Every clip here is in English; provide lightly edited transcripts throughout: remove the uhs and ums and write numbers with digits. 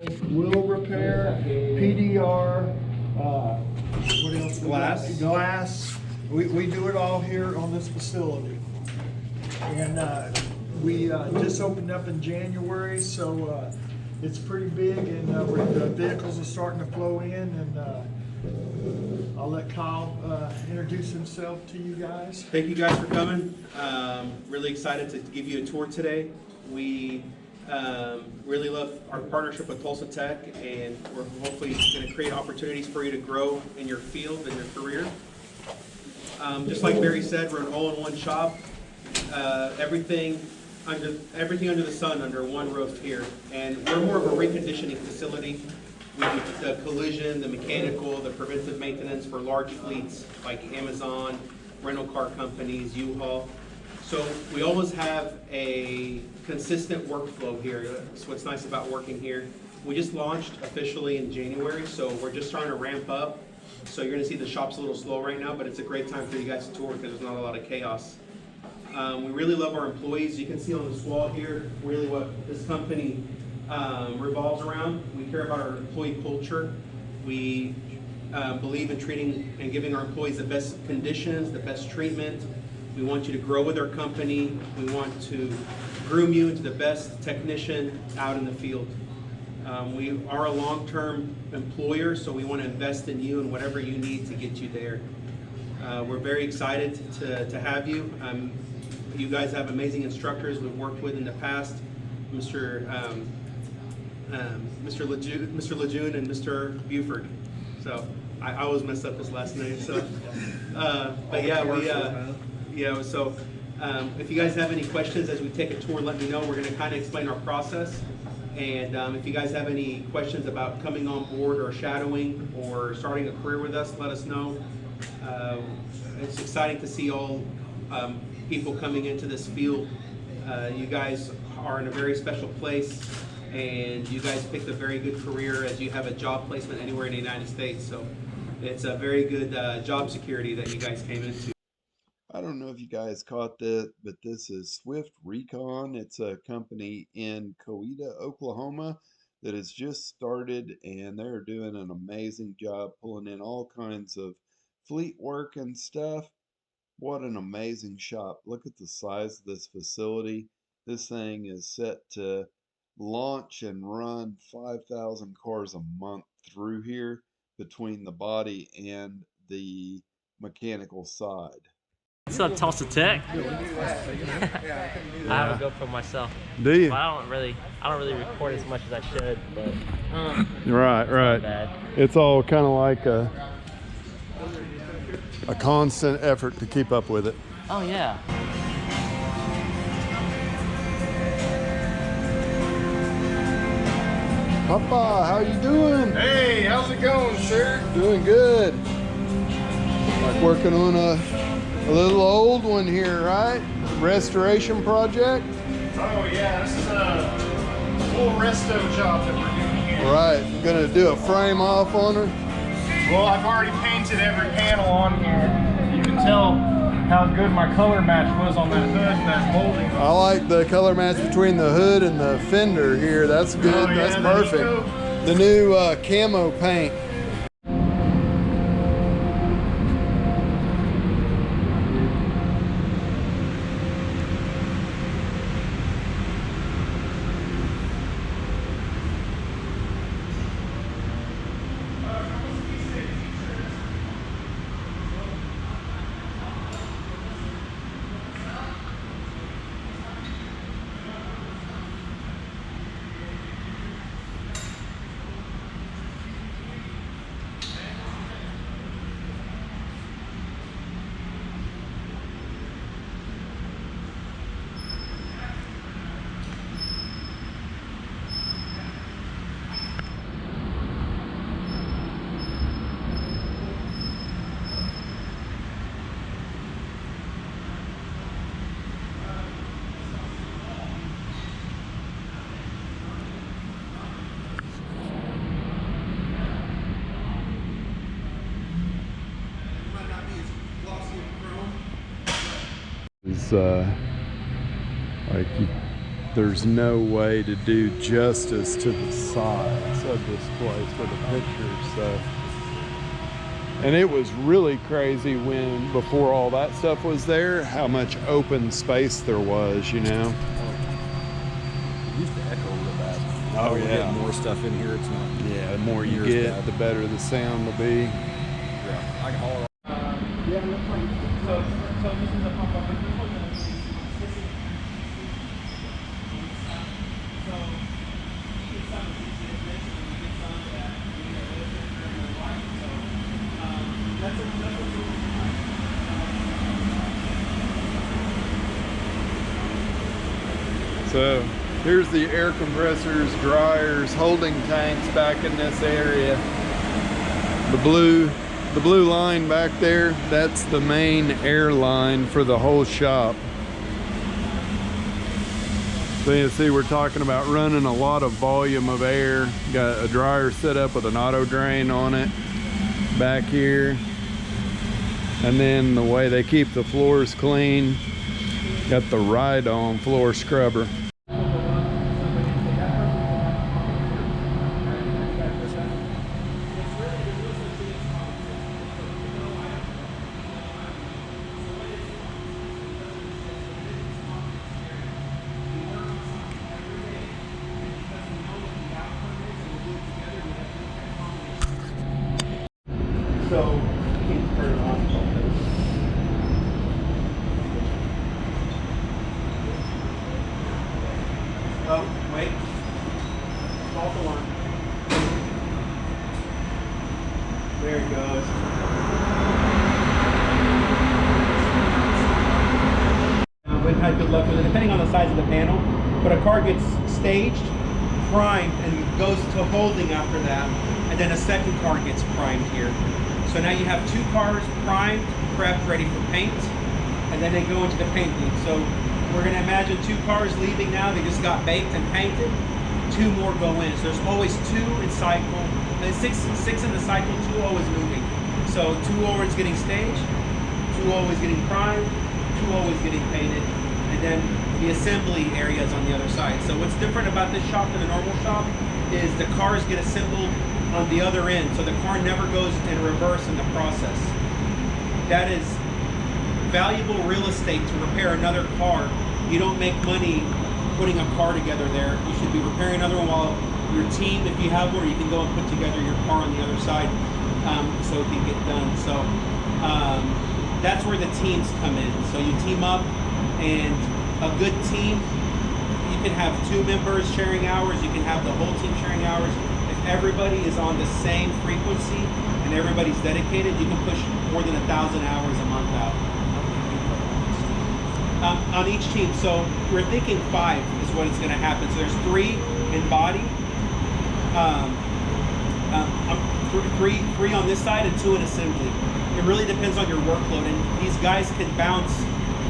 Wheel repair, PDR, what else? Glass. Glass. We do it all here on this facility. And we just opened up in January, so it's pretty big, and the vehicles are starting to flow in, and I'll let Kyle introduce himself to you guys. Thank you guys for coming. Really excited to give you a tour today. We really love our partnership with Tulsa Tech, and we're hopefully going to create opportunities for you to grow in your field and your career. Just like Barry said, we're an all-in-one shop. Everything under the sun under one roof here, and we're more of a reconditioning facility. We do the collision, the mechanical, the preventive maintenance for large fleets like Amazon, rental car companies, U-Haul. So we always have a consistent workflow here. That's what's nice about working here. We just launched officially in January, so we're just trying to ramp up. So you're gonna see the shop's a little slow right now, but it's a great time for you guys to tour because there's not a lot of chaos. We really love our employees. You can see on this wall here really what this company revolves around. We care about our employee culture. We believe in treating and giving our employees the best conditions, the best treatment. We want you to grow with our company. We want to groom you into the best technician out in the field. We are a long-term employer, so we want to invest in you and whatever you need to get you there. We're very excited to have you. You guys have amazing instructors we've worked with in the past, Mr. Lejeune and Mr. Buford. So I always mess up his last name. So, but yeah, So if you guys have any questions as we take a tour, let me know. We're going to kind of explain our process. And if you guys have any questions about coming on board or shadowing or starting a career with us, let us know. It's exciting to see all people coming into this field. You guys are in a very special place, and you guys picked a very good career as you have a job placement anywhere in the United States. So it's a very good job security that you guys came into. I don't know if you guys caught that, but this is Swift Recon. It's a company in Coweta, Oklahoma that has just started, and they're doing an amazing job pulling in all kinds of fleet work and stuff. What an amazing shop. Look at the size of this facility. This thing is set to launch and run 5,000 cars a month through here between the body and the mechanical side. What's up, Tulsa Tech? I have a GoPro myself. Do you? But I don't really record as much as I should, but Right. It's all kind of like a constant effort to keep up with it. oh yeah. Papa, how you doing? Hey, how's it going, sir? Doing good. Like working on a little old one here, right? Restoration project? Oh yeah, this is a full resto job that we're doing here. Right, gonna do a frame off on her? Well, I've already painted every panel on here. You can tell how good my color match was on that hood and that molding. I like the color match between the hood and the fender here. That's good, Oh, yeah, that's there you perfect. go. The new camo paint. Like there's no way to do justice to the size of this place for the pictures. So, and it was really crazy when, before all that stuff was there, how much open space there was, you know? It used to echo real bad. Oh, We're yeah. getting more stuff in here. It's not. Yeah, the more you Yours get, bad. the better the sound will be. Yeah, I can holler. So this is a pump up. So here's the air compressors, dryers, holding tanks back in this area. The blue line back there, that's the main air line for the whole shop. So you see we're talking about running a lot of volume of air. Got a dryer set up with an auto drain on it back here. And then the way they keep the floors clean, got the ride-on floor scrubber. So you can turn it on. Oh, wait. False alarm. There it goes. We've had good luck with it, depending on the size of the panel. But a car gets staged, primed, and goes to holding after that. And then a second car gets primed here. So now you have two cars primed, prepped, ready for paint. And then they go into the paint booth. So we're gonna imagine two cars leaving now. They just got baked and painted. Two more go in. So there's always two in cycle. There's six in the cycle, two always moving. So two always getting staged, two always getting primed, two always getting painted, and then the assembly areas on the other side. So what's different about this shop than a normal shop is the cars get assembled on the other end. So the car never goes in reverse in the process. That is valuable real estate to repair another car. You don't make money putting a car together there. You should be repairing another one while your team, if you have one, you can go and put together your car on the other side so it can get done. So that's where the teams come in. So you team up, and a good team, you can have two members sharing hours, you can have the whole team sharing hours. If everybody is on the same frequency and everybody's dedicated, you can push more than 1,000 hours a month out. On each team, so we're thinking 5 is what is going to happen. So there's 3 in body, three on this side and 2 in assembly. It really depends on your workload, and these guys can bounce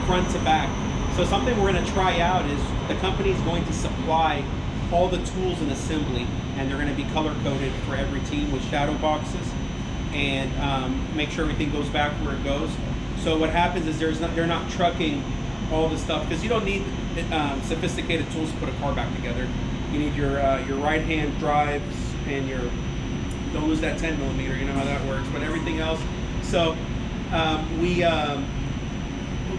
front to back. So something we're going to try out is the company is going to supply all the tools in assembly, and they're going to be color coded for every team with shadow boxes, and make sure everything goes back where it goes. So what happens is they're not trucking all the stuff, because you don't need sophisticated tools to put a car back together. You need your right hand drives and your, don't lose that 10 millimeter, you know how that works, but everything else. So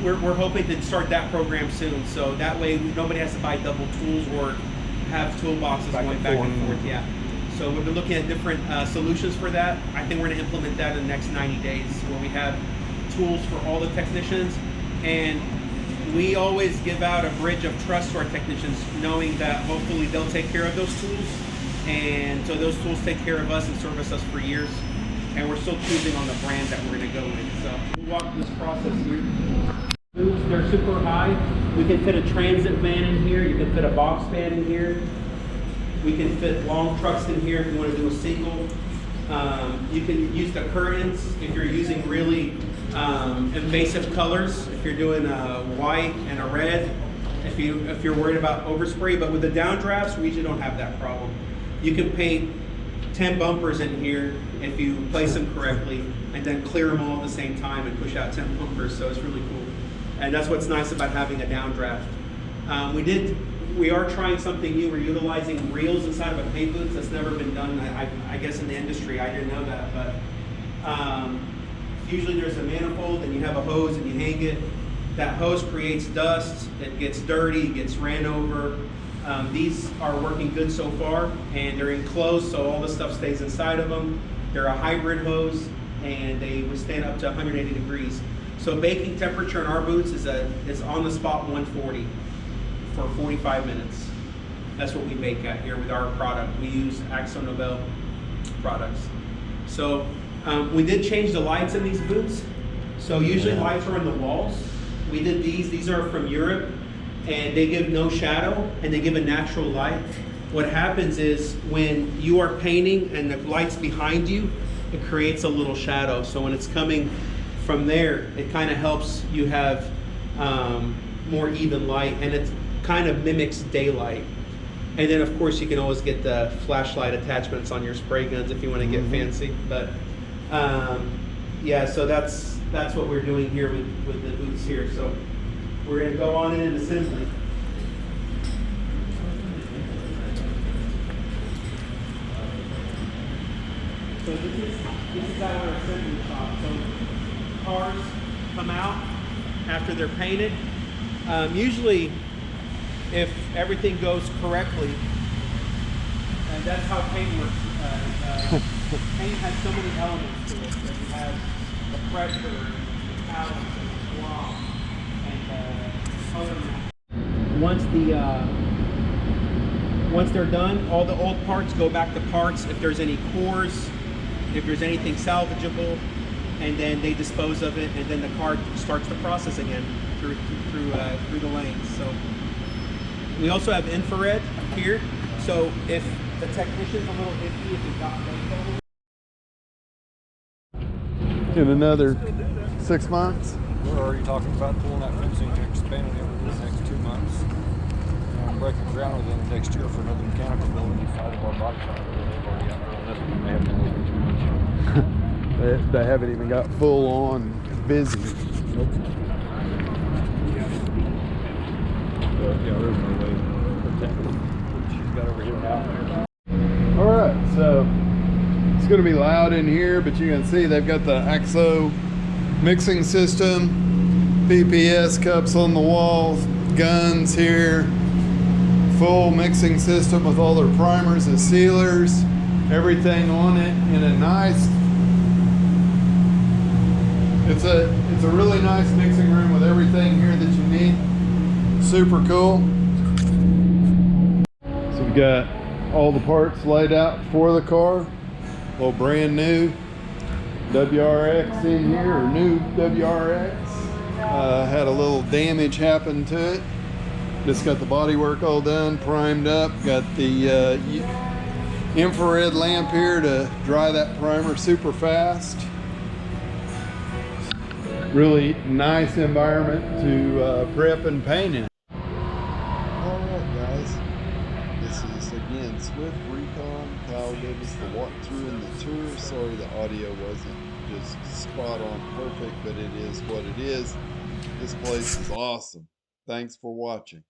we're hoping to start that program soon, so that way nobody has to buy double tools or have toolboxes going back and forth. Yeah. So we've been looking at different solutions for that. I think we're going to implement that in the next 90 days, where we have tools for all the technicians, and we always give out a bridge of trust to our technicians, knowing that hopefully they'll take care of those tools, and so those tools take care of us and service us for years. And we're still choosing on the brand that we're going to go with. So we'll walk through this process here. They're super high. We can fit a transit van in here. You can fit a box van in here. We can fit long trucks in here if you want to do a single. You can use the curtains if you're using really invasive colors. If you're doing a white and a red, if you're worried about overspray. But with the downdrafts, we usually don't have that problem. You can paint 10 bumpers in here if you place them correctly, and then clear them all at the same time and push out 10 bumpers. So it's really cool, and that's what's nice about having a downdraft. We did we are trying something new. We're utilizing reels inside of a paint booth. That's never been done, I guess, in the industry. I didn't know that, but usually there's a manifold and you have a hose and you hang it. That hose creates dust, it gets dirty, gets ran over. These are working good so far, and they're enclosed, so all the stuff stays inside of them. They're a hybrid hose, and they withstand up to 180 degrees. So baking temperature in our boots is on the spot 140 for 45 minutes. That's what we bake at here with our product. We use Axo Nobel products. So we did change the lights in these boots. So usually lights are on the walls. We did these are from Europe, and they give no shadow and they give a natural light. What happens is when you are painting and the light's behind you, it creates a little shadow. So when it's coming from there, it kind of helps you have more even light, and it kind of mimics daylight. And then of course you can always get the flashlight attachments on your spray guns if you want to get fancy. But yeah, so that's what we're doing here with the boots here. So we're going to go on in assembly. So this is our assembly shop. So cars come out after they're painted. Usually, if everything goes correctly, and that's how paint works. Paint has so many elements to it. That you have the pressure, the powder, the swab, and color map. Once they're done, all the old parts go back to parts. If there's any cores, if there's anything salvageable, and then they dispose of it, and then the car starts the process again through the lanes. So we also have infrared here. So if the technician's a little iffy, if it's got late In another 6 months. We're already talking about pulling that fencing to expanding it within the next 2 months. And breaking ground within the next year for another mechanical building inside of our body shop. They've already got their own this one. They haven't been looking too much. They haven't even got full on busy. Nope. Yeah, there's no way to protect what she's got over here now. All right, so it's going to be loud in here, but you can see they've got the Axo mixing system, PPS cups on the walls, guns here, full mixing system with all their primers and sealers, everything on it in a nice. It's a really nice mixing room with everything here that you need. Super cool. So we got all the parts laid out for the car. Little brand new WRX in here, or new WRX. Had a little damage happen to it. Just got the body work all done, primed up. Got the infrared lamp here to dry that primer super fast. Really nice environment to prep and paint in. Alright guys, this is again Swift Recon. Kyle gave us the walkthrough and the tour. Sorry the audio wasn't just spot on perfect, but it is what it is. This place is awesome. Thanks for watching.